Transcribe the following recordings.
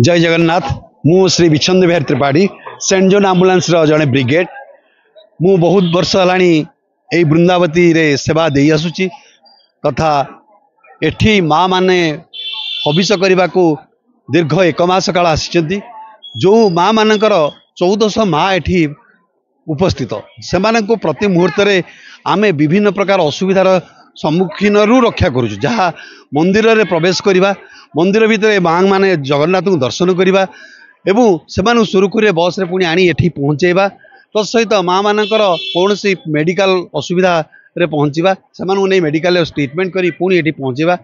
जय जगन्नाथ। मु Shri Bichhanda Bihar Tripathi Saint John Ambulance जड़े ब्रिगेड। मु बहुत वर्ष है वृंदावती रे सेवा दे आसुची तथा एठी माँ माने हविष करने को दीर्घ एक मास काल आसी जो माँ मानकर 1400 माँ एठी उपस्थित से प्रति मुहूर्त आम विभिन्न प्रकार असुविधार सम्मुखीन रक्षा करुँ जहाँ मंदिर रे प्रवेश करवा मंदिर भितर माँ माने जगन्नाथ को दर्शन करवा एवं से सुरुखुरी बस रे पुणी आनी एठी पहुँचेवा तत्सहित माँ मानकर कौन सी मेडिकल असुविधा रे पहुँचवा से नहीं मेडिकल ट्रिटमेंट करी पुणी एठी पहुँचेवा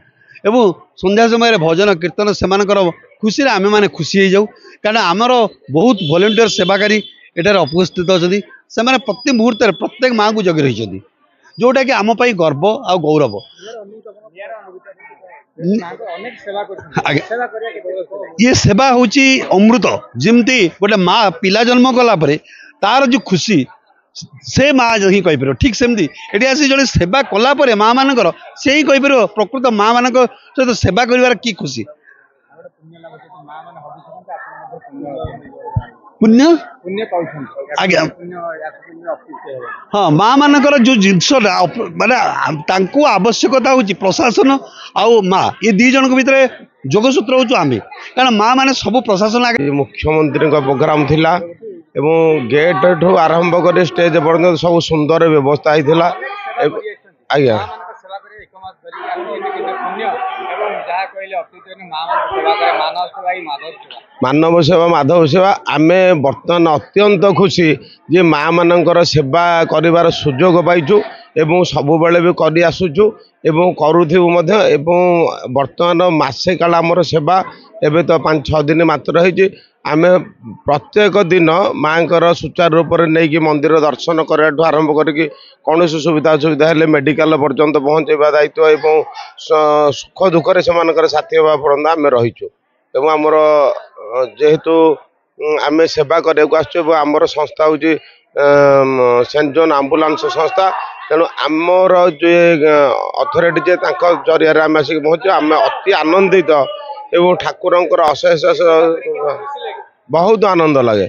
एवं संध्या समय भजन कीर्तन से खुशी आमे माने खुशी हो जाऊ कारण आमर बहुत वॉलंटियर सेवाकारी एटार उपस्थित अच्छा से प्रति मुहूर्त प्रत्येक माँ को जगी रही जोटा कि आम गर्व आ गौरव। ये सेवा हूँ अमृत जमती गोटे माँ पिला जन्म कलापर तार जो खुशी से माँ ही कहीपर ठीक सेमती ये आसी जड़े सेवा कलापर माँ मानकर से ही कहीपर प्रकृत माँ मान सहित सेवा कर कि खुशी पुण्य आज्ञा हाँ माँ मानकर जो जिनसटा माने आवश्यकता हूँ प्रशासन आउ माँ ये दी जन भितर जोगसूत्र हूँ आम कारण माँ मैंने सब प्रशासन आगे मुख्यमंत्री प्रोग्राम थिला एवं गेट ठू आरंभ कर स्टेज पर्यटन सब सुंदर व्यवस्था होता आज्ञा मानव सेवा माधव सेवा आम बर्तमान अत्यंत खुशी जे माँ मानकर सेवा कर सुजोग पाइचु एवं सब बेले भी कर आसुचु एवं करूँ बर्तमान मसे काल आमर सेवा एवं तो 5-6 दिन मात्र है आम प्रत्येक दिन माँ सुचारू रूप से नहीं कि मंदिर दर्शन करने आरंभ करके कौन सुविधा असुविधा है मेडिकल पर्यंत पहुँचवा दायित्व एवं सुख दुखरे से साथी हवा पर्यंत आम रहीचु एवं आमर जेहेतु आम सेवा करने आमर संस्था हूँ सेंट जॉन आंबुलांस संस्था तेणु आमर जो अथॉरिटी जे जरिया आम आसिक पहुँचे आम अति आनंदित एवं ठाकुर अशेष बहुत आनंद लगे।